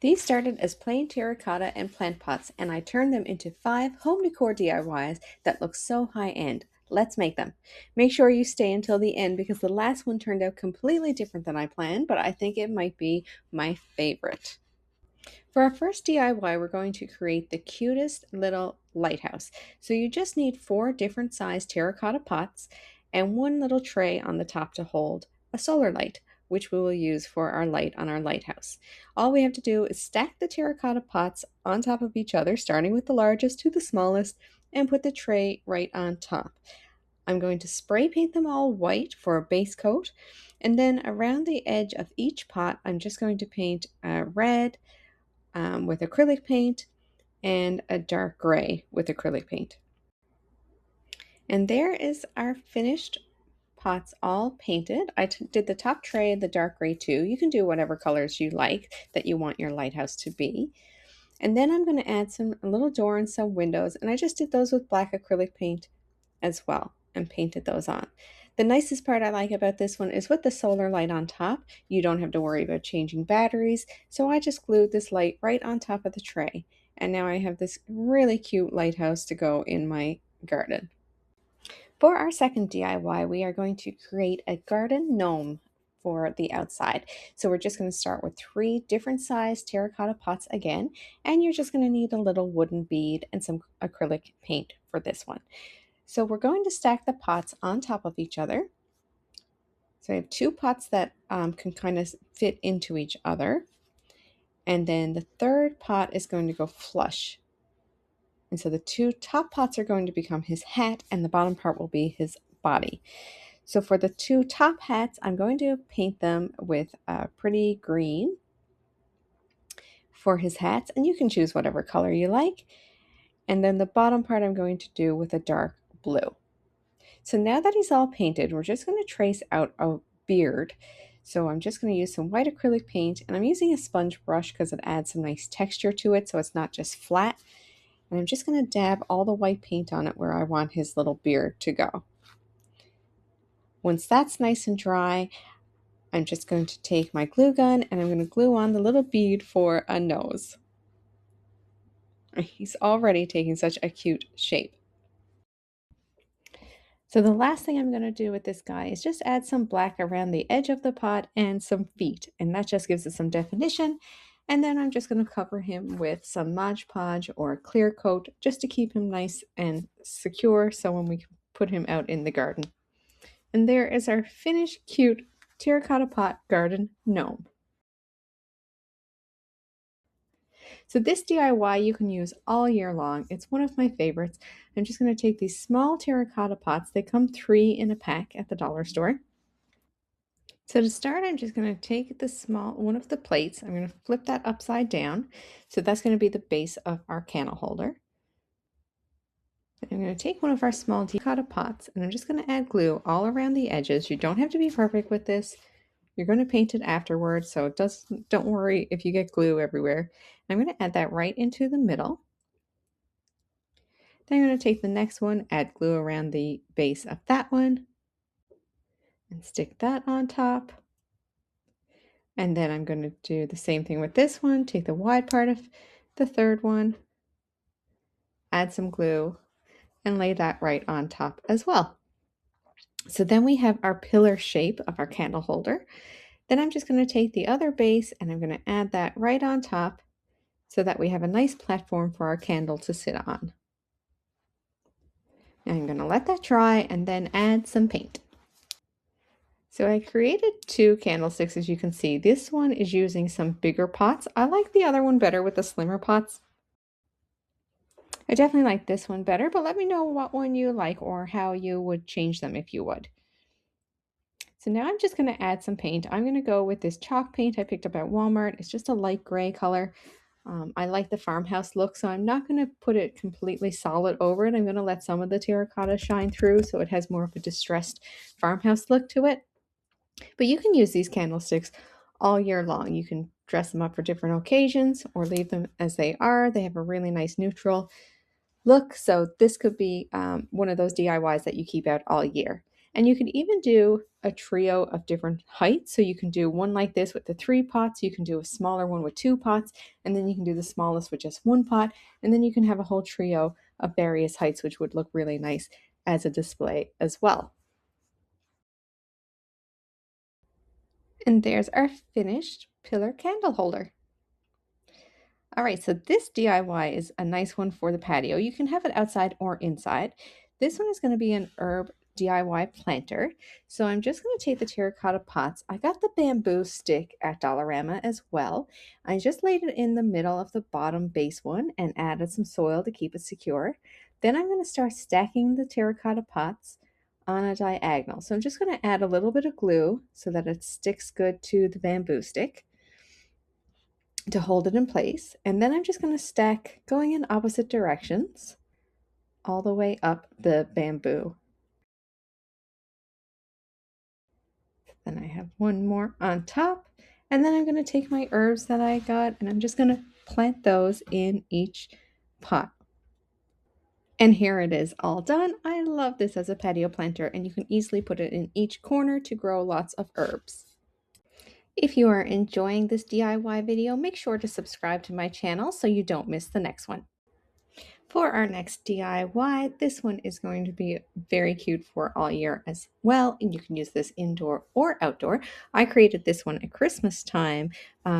These started as plain terracotta and plant pots, and I turned them into 5 home decor DIYs that look so high-end. Let's make them. Make sure you stay until the end because the last one turned out completely different than I planned, but I think it might be my favorite. For our first DIY, we're going to create the cutest little lighthouse. So you just need 4 different sized terracotta pots and one little tray on the top to hold a solar light, which we will use for our light on our lighthouse. All we have to do is stack the terracotta pots on top of each other, starting with the largest to the smallest, and put the tray right on top. I'm going to spray paint them all white for a base coat, and then around the edge of each pot, I'm just going to paint red, with acrylic paint and a dark gray with acrylic paint. And there is our finished pots all painted. I did the top tray the dark gray too. You can do whatever colors you like that you want your lighthouse to be. And then I'm going to add a little door and some windows, and I just did those with black acrylic paint as well and painted those on. The nicest part I like about this one is with the solar light on top, you don't have to worry about changing batteries. So I just glued this light right on top of the tray. And now I have this really cute lighthouse to go in my garden. For our second DIY, we are going to create a garden gnome for the outside. So we're just going to start with 3 different sized terracotta pots again, and you're just going to need a little wooden bead and some acrylic paint for this one. So we're going to stack the pots on top of each other. So I have 2 pots that can kind of fit into each other. And then the third pot is going to go flush. And so the 2 top pots are going to become his hat, and the bottom part will be his body. So for the 2 top hats, I'm going to paint them with a pretty green for his hats, and you can choose whatever color you like. And then the bottom part I'm going to do with a dark blue. So now that he's all painted, we're just going to trace out a beard. So I'm just going to use some white acrylic paint, and I'm using a sponge brush because it adds some nice texture to it so it's not just flat. And I'm just going to dab all the white paint on it where I want his little beard to go. Once that's nice and dry, I'm just going to take my glue gun and I'm going to glue on the little bead for a nose. He's already taking such a cute shape. So the last thing I'm going to do with this guy is just add some black around the edge of the pot and some feet, and that just gives it some definition. And then I'm just going to cover him with some Mod Podge or clear coat just to keep him nice and secure so when we put him out in the garden. And there is our finished cute terracotta pot garden gnome. So this DIY you can use all year long. It's one of my favorites. I'm just going to take these small terracotta pots. They come 3 in a pack at the dollar store. So to start, I'm just going to take the one of the plates. I'm going to flip that upside down. So that's going to be the base of our candle holder. I'm going to take one of our small terracotta pots and I'm just going to add glue all around the edges. You don't have to be perfect with this. You're going to paint it afterwards, so don't worry if you get glue everywhere. I'm going to add that right into the middle. Then I'm going to take the next one, add glue around the base of that one, and stick that on top. And then I'm going to do the same thing with this one, take the wide part of the third one, add some glue, and lay that right on top as well. So then we have our pillar shape of our candle holder. Then I'm just going to take the other base and I'm going to add that right on top so that we have a nice platform for our candle to sit on. And I'm going to let that dry and then add some paint. So I created 2 candlesticks, as you can see. This one is using some bigger pots. I like the other one better with the slimmer pots. I definitely like this one better, but let me know what one you like or how you would change them if you would. So now I'm just going to add some paint. I'm going to go with this chalk paint I picked up at Walmart. It's just a light gray color. I like the farmhouse look, so I'm not going to put it completely solid over it. I'm going to let some of the terracotta shine through so it has more of a distressed farmhouse look to it. But you can use these candlesticks all year long. You can dress them up for different occasions or leave them as they are. They have a really nice neutral look, so this could be one of those DIYs that you keep out all year. And you can even do a trio of different heights. So you can do one like this with the 3 pots, you can do a smaller one with 2 pots, and then you can do the smallest with just 1 pot, and then you can have a whole trio of various heights, which would look really nice as a display as well. And there's our finished pillar candle holder. All right, so this DIY is a nice one for the patio. You can have it outside or inside. This one is going to be an herb DIY planter. So I'm just going to take the terracotta pots. I got the bamboo stick at Dollarama as well. I just laid it in the middle of the bottom base one and added some soil to keep it secure. Then I'm going to start stacking the terracotta pots on a diagonal. So I'm just going to add a little bit of glue so that it sticks good to the bamboo stick to hold it in place. And then I'm just going to stack going in opposite directions all the way up the bamboo. Then I have one more on top. And then I'm going to take my herbs that I got and I'm just going to plant those in each pot. And here it is all done. I love this as a patio planter, and you can easily put it in each corner to grow lots of herbs. If you are enjoying this DIY video, make sure to subscribe to my channel so you don't miss the next one. For our next DIY, this one is going to be very cute for all year as well, and you can use this indoor or outdoor. I created this one at Christmas time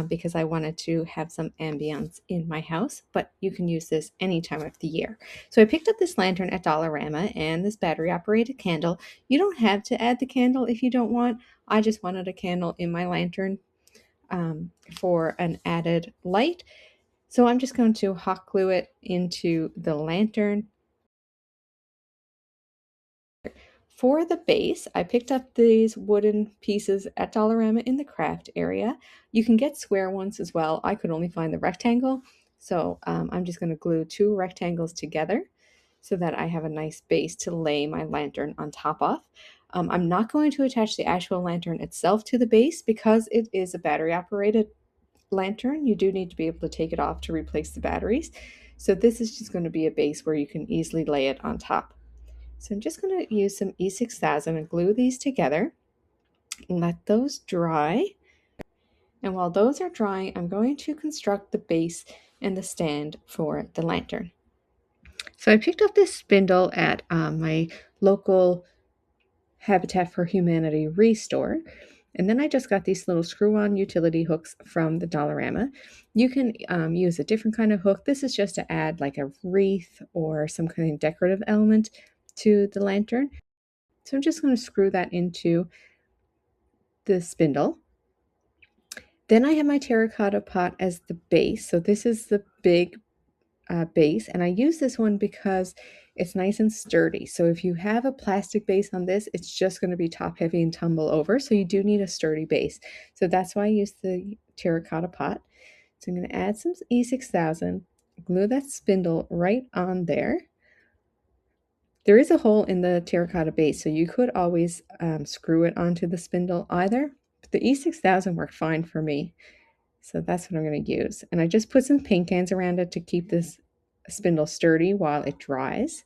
because I wanted to have some ambience in my house, but you can use this any time of the year. So I picked up this lantern at Dollarama and this battery operated candle. You don't have to add the candle if you don't want. I just wanted a candle in my lantern for an added light. So I'm just going to hot glue it into the lantern. For the base, I picked up these wooden pieces at Dollarama in the craft area. You can get square ones as well. I could only find the rectangle. So I'm just going to glue 2 rectangles together so that I have a nice base to lay my lantern on top of. I'm not going to attach the actual lantern itself to the base because it is a battery operated lantern. You do need to be able to take it off to replace the batteries. So this is just going to be a base where you can easily lay it on top. So I'm just going to use some E6000 and glue these together and let those dry. And while those are drying, I'm going to construct the base and the stand for the lantern. So I picked up this spindle at my local Habitat for Humanity restore. And then I just got these little screw-on utility hooks from the Dollarama. You can use a different kind of hook. This is just to add like a wreath or some kind of decorative element to the lantern. So I'm just going to screw that into the spindle. Then I have my terracotta pot as the base. So this is the big base, and I use this one because it's nice and sturdy. So if you have a plastic base on this, it's just going to be top heavy and tumble over. So you do need a sturdy base. So that's why I use the terracotta pot. So I'm going to add some E6000, glue that spindle right on there. There is a hole in the terracotta base, so you could always screw it onto the spindle either. But the E6000 worked fine for me. So that's what I'm going to use. And I just put some paint cans around it to keep this spindle sturdy while it dries.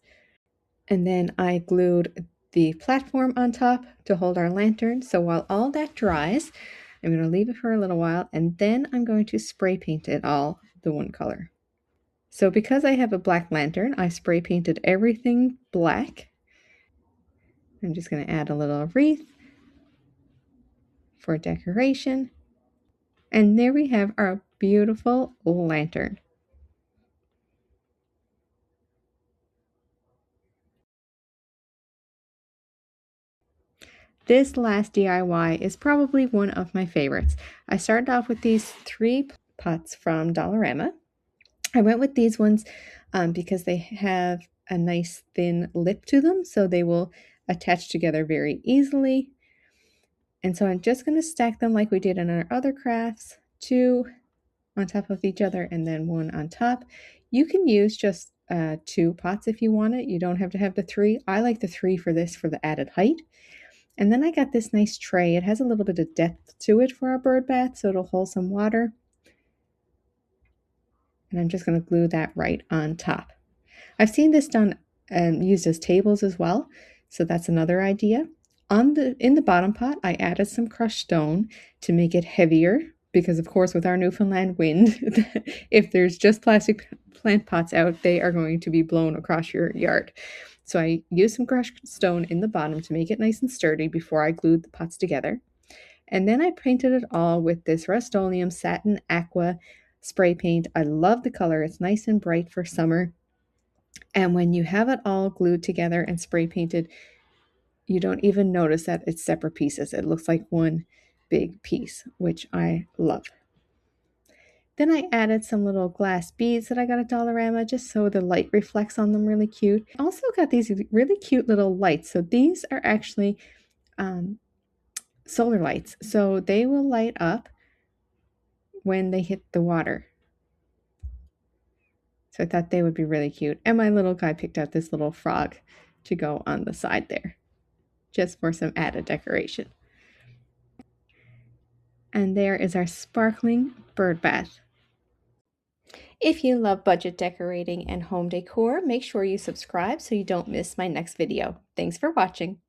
And then I glued the platform on top to hold our lantern. So while all that dries, I'm going to leave it for a little while, and then I'm going to spray paint it all the one color. So because I have a black lantern, I spray painted everything black. I'm just going to add a little wreath for decoration. And there we have our beautiful lantern. This last DIY is probably one of my favorites. I started off with these 3 pots from Dollarama. I went with these ones because they have a nice thin lip to them, so they will attach together very easily. And so I'm just going to stack them like we did in our other crafts, 2 on top of each other and then 1 on top. You can use just 2 pots if you want it. You don't have to have the 3. I like the 3 for this for the added height. And then I got this nice tray. It has a little bit of depth to it for our bird bath, so it'll hold some water. And I'm just going to glue that right on top. I've seen this done and used as tables as well, so that's another idea. In the bottom pot, I added some crushed stone to make it heavier because of course with our Newfoundland wind, if there's just plastic plant pots out, they are going to be blown across your yard. So I used some crushed stone in the bottom to make it nice and sturdy before I glued the pots together. And then I painted it all with this Rust-Oleum Satin Aqua spray paint. I love the color. It's nice and bright for summer. And when you have it all glued together and spray painted, you don't even notice that it's separate pieces. It looks like one big piece, which I love. Then I added some little glass beads that I got at Dollarama just so the light reflects on them really cute. I also got these really cute little lights. So these are actually solar lights. So they will light up when they hit the water. So I thought they would be really cute. And my little guy picked out this little frog to go on the side there, just for some added decoration. And there is our sparkling bird bath. If you love budget decorating and home decor, make sure you subscribe so you don't miss my next video. Thanks for watching.